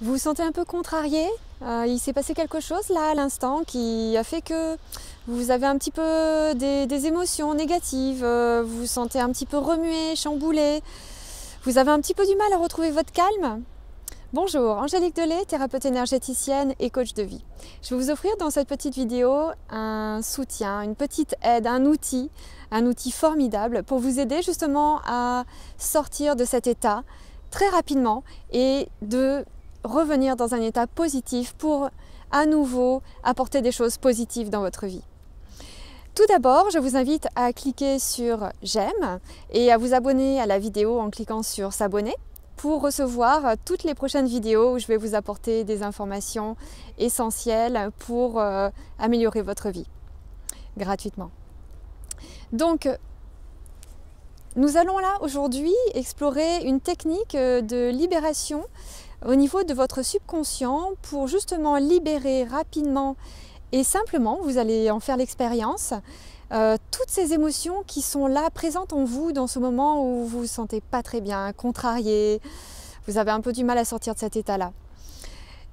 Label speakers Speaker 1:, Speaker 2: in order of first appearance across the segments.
Speaker 1: Vous vous sentez un peu contrarié? Il s'est passé quelque chose là à l'instant qui a fait que vous avez un petit peu des émotions négatives, vous vous sentez un petit peu remué, chamboulé, vous avez un petit peu du mal à retrouver votre calme? Bonjour, Angélique Delay, thérapeute énergéticienne et coach de vie. Je vais vous offrir dans cette petite vidéo un soutien, une petite aide, un outil formidable pour vous aider justement à sortir de cet état très rapidement et de revenir dans un état positif pour à nouveau apporter des choses positives dans votre vie. Tout d'abord, je vous invite à cliquer sur j'aime et à vous abonner à la vidéo en cliquant sur s'abonner pour recevoir toutes les prochaines vidéos où je vais vous apporter des informations essentielles pour améliorer votre vie gratuitement. Donc, nous allons là aujourd'hui explorer une technique de libération au niveau de votre subconscient pour justement libérer rapidement et simplement, vous allez en faire l'expérience, toutes ces émotions qui sont là présentes en vous dans ce moment où vous vous sentez pas très bien, contrarié, vous avez un peu du mal à sortir de cet état-là.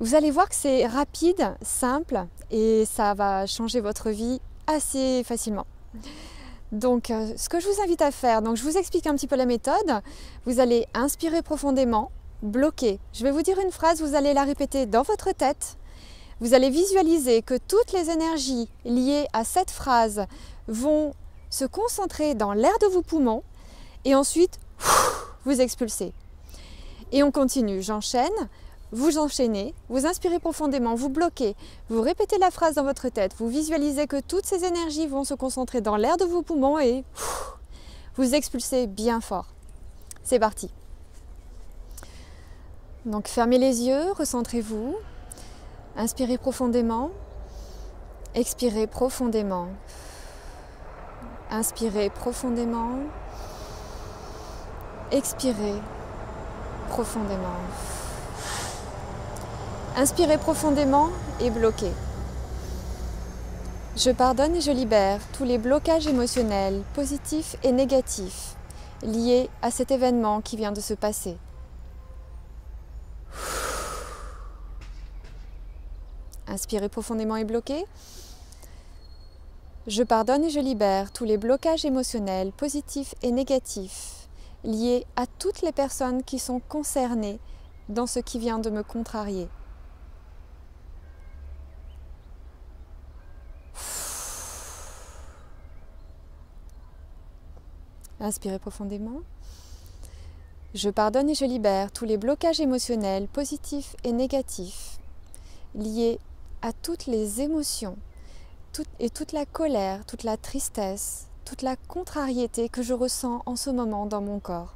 Speaker 1: Vous allez voir que c'est rapide, simple et ça va changer votre vie assez facilement. Donc, ce que je vous invite à faire, donc je vous explique un petit peu la méthode. Vous allez inspirer profondément, bloquer. Je vais vous dire une phrase, vous allez la répéter dans votre tête. Vous allez visualiser que toutes les énergies liées à cette phrase vont se concentrer dans l'air de vos poumons et ensuite vous expulsez. Et on continue, j'enchaîne, vous enchaînez, vous inspirez profondément, vous bloquez, vous répétez la phrase dans votre tête, vous visualisez que toutes ces énergies vont se concentrer dans l'air de vos poumons et vous expulsez bien fort. C'est parti. Donc fermez les yeux, recentrez-vous. Inspirez profondément, expirez profondément, inspirez profondément, expirez profondément. Inspirez profondément et bloquez. Je pardonne et je libère tous les blocages émotionnels, positifs et négatifs, liés à cet événement qui vient de se passer. Inspirez profondément et bloquez. Je pardonne et je libère tous les blocages émotionnels, positifs et négatifs, liés à toutes les personnes qui sont concernées dans ce qui vient de me contrarier. Inspirez profondément. Je pardonne et je libère tous les blocages émotionnels, positifs et négatifs, liés à toutes les émotions et toute la colère, toute la tristesse, toute la contrariété que je ressens en ce moment dans mon corps.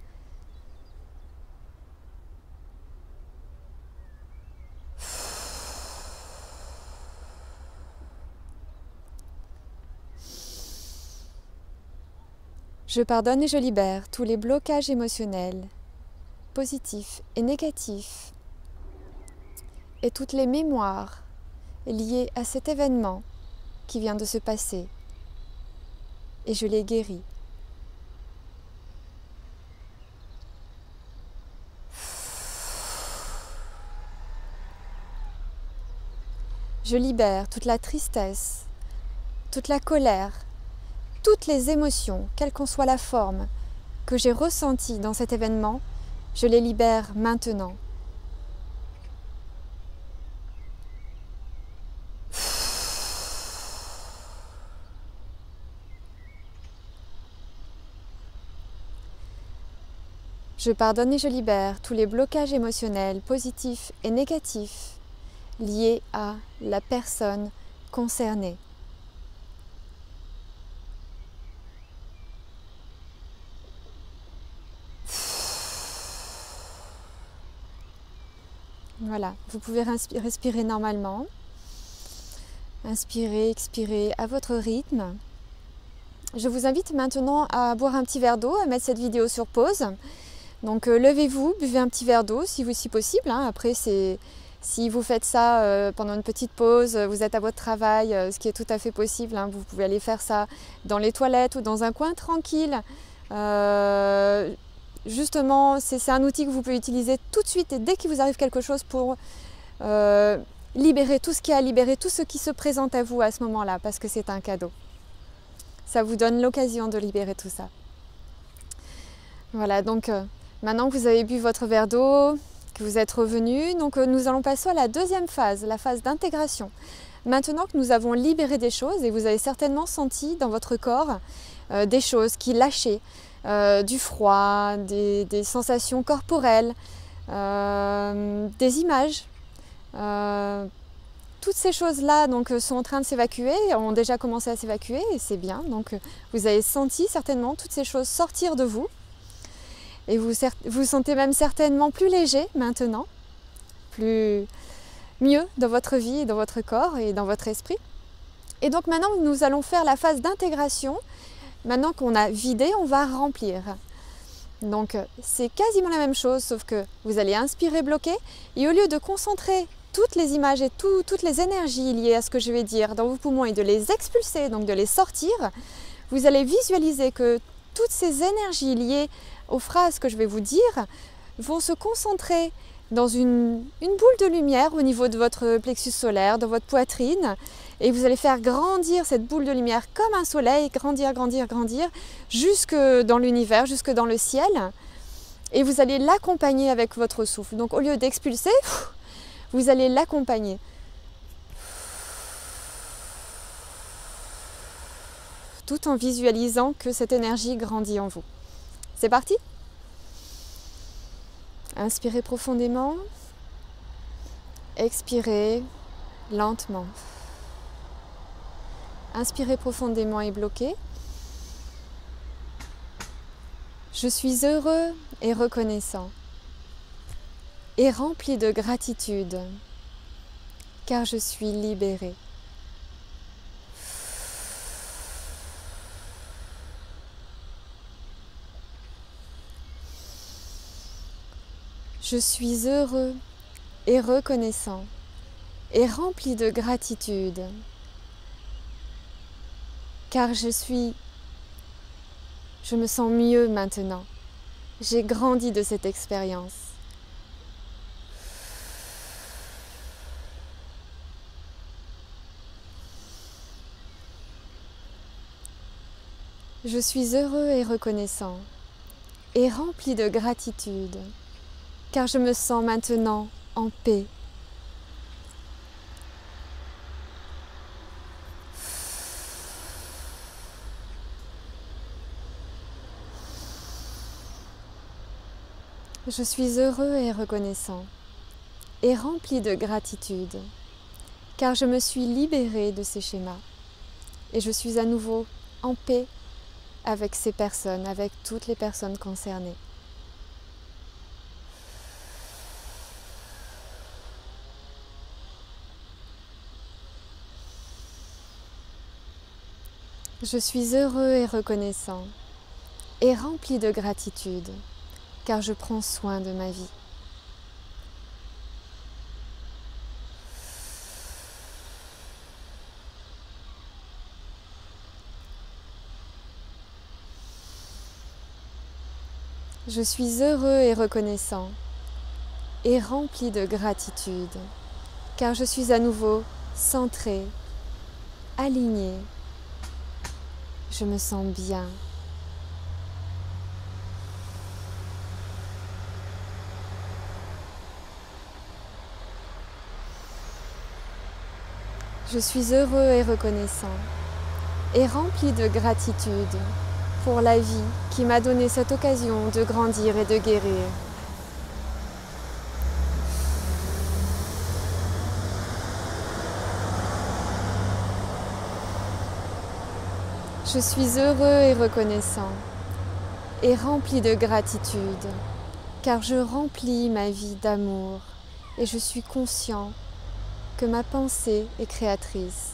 Speaker 1: Je pardonne et je libère tous les blocages émotionnels, positifs et négatifs, et toutes les mémoires liées à cet événement qui vient de se passer, et je les guéris. Je libère toute la tristesse, toute la colère, toutes les émotions, quelle qu'en soit la forme, que j'ai ressenties dans cet événement, je les libère maintenant. Je pardonne et je libère tous les blocages émotionnels, positifs et négatifs, liés à la personne concernée. Voilà, vous pouvez respirer normalement. Inspirez, expirez à votre rythme. Je vous invite maintenant à boire un petit verre d'eau, à mettre cette vidéo sur pause. Donc levez-vous, buvez un petit verre d'eau si possible. Après, si vous faites ça pendant une petite pause, vous êtes à votre travail, ce qui est tout à fait possible. Vous pouvez aller faire ça dans les toilettes ou dans un coin tranquille. justement, c'est un outil que vous pouvez utiliser tout de suite et dès qu'il vous arrive quelque chose pour libérer tout ce qui est à libérer, tout ce qui se présente à vous à ce moment-là, parce que c'est un cadeau. Ça vous donne l'occasion de libérer tout ça. Voilà, donc maintenant que vous avez bu votre verre d'eau, que vous êtes revenu, donc nous allons passer à la deuxième phase, la phase d'intégration. Maintenant que nous avons libéré des choses, et vous avez certainement senti dans votre corps des choses qui lâchaient, du froid, des sensations corporelles, des images. Toutes ces choses-là donc, sont en train de s'évacuer, ont déjà commencé à s'évacuer et c'est bien. Donc vous avez senti certainement toutes ces choses sortir de vous. Et vous vous sentez même certainement plus léger maintenant, mieux dans votre vie, dans votre corps et dans votre esprit. Et donc maintenant, nous allons faire la phase d'intégration. Maintenant qu'on a vidé, on va remplir. Donc c'est quasiment la même chose, sauf que vous allez inspirer, bloquer, et au lieu de concentrer toutes les images et toutes les énergies liées à ce que je vais dire dans vos poumons et de les expulser, donc de les sortir, vous allez visualiser que toutes ces énergies liées aux phrases que je vais vous dire vont se concentrer dans une boule de lumière au niveau de votre plexus solaire, dans votre poitrine, et vous allez faire grandir cette boule de lumière comme un soleil, grandir, grandir, grandir, jusque dans l'univers, jusque dans le ciel, et vous allez l'accompagner avec votre souffle. Donc au lieu d'expulser, vous allez l'accompagner. Tout en visualisant que cette énergie grandit en vous. C'est parti? Inspirez profondément. Expirez lentement. Inspirez profondément et bloquez. Je suis heureux et reconnaissant et rempli de gratitude car je suis libéré. Je suis heureux et reconnaissant et rempli de gratitude car je me sens mieux maintenant. J'ai grandi de cette expérience. Je suis heureux et reconnaissant et rempli de gratitude car je me sens maintenant en paix. Je suis heureux et reconnaissant et rempli de gratitude car je me suis libéré de ces schémas et je suis à nouveau en paix avec ces personnes, avec toutes les personnes concernées. Je suis heureux et reconnaissant et rempli de gratitude car je prends soin de ma vie. Je suis heureux et reconnaissant et rempli de gratitude car je suis à nouveau centré, aligné. Je me sens bien. Je suis heureux et reconnaissant et rempli de gratitude pour la vie qui m'a donné cette occasion de grandir et de guérir. Je suis heureux et reconnaissant et rempli de gratitude car je remplis ma vie d'amour et je suis conscient que ma pensée est créatrice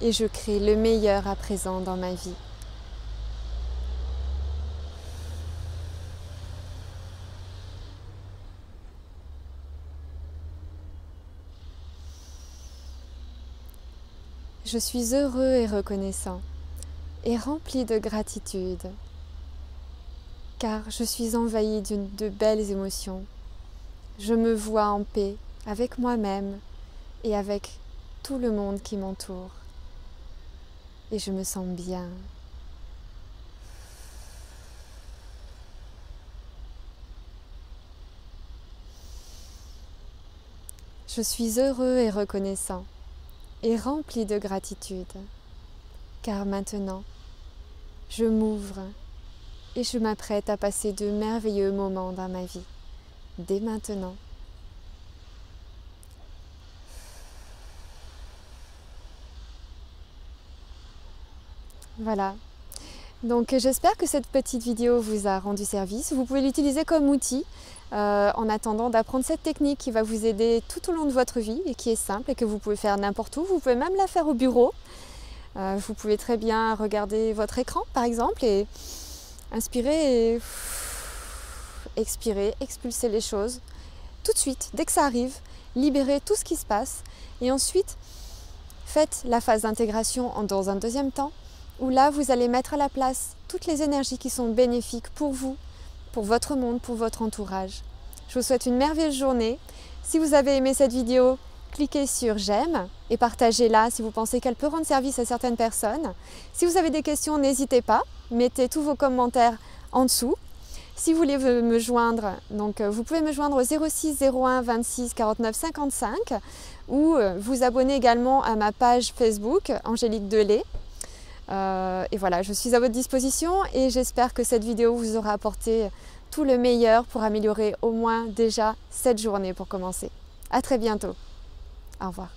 Speaker 1: et je crée le meilleur à présent dans ma vie. Je suis heureux et reconnaissant et rempli de gratitude car je suis envahie de belles émotions. Je me vois en paix avec moi-même et avec tout le monde qui m'entoure. Et je me sens bien. Je suis heureux et reconnaissant et rempli de gratitude, car maintenant, je m'ouvre et je m'apprête à passer de merveilleux moments dans ma vie, dès maintenant. Voilà. Donc j'espère que cette petite vidéo vous a rendu service. Vous pouvez l'utiliser comme outil en attendant d'apprendre cette technique qui va vous aider tout au long de votre vie et qui est simple et que vous pouvez faire n'importe où. Vous pouvez même la faire au bureau. Vous pouvez très bien regarder votre écran par exemple et inspirer et expirer, expulser les choses tout de suite, dès que ça arrive, libérer tout ce qui se passe et ensuite faites la phase d'intégration dans un deuxième temps où là vous allez mettre à la place toutes les énergies qui sont bénéfiques pour vous, pour votre monde, pour votre entourage. Je vous souhaite une merveilleuse journée. Si vous avez aimé cette vidéo, cliquez sur j'aime et partagez-la si vous pensez qu'elle peut rendre service à certaines personnes. Si vous avez des questions, n'hésitez pas, mettez tous vos commentaires en dessous. Si vous voulez me joindre, donc vous pouvez me joindre au 06 01 26 49 55 ou vous abonner également à ma page Facebook Angélique Delay. Et voilà, je suis à votre disposition et j'espère que cette vidéo vous aura apporté tout le meilleur pour améliorer au moins déjà cette journée pour commencer. À très bientôt. Au revoir.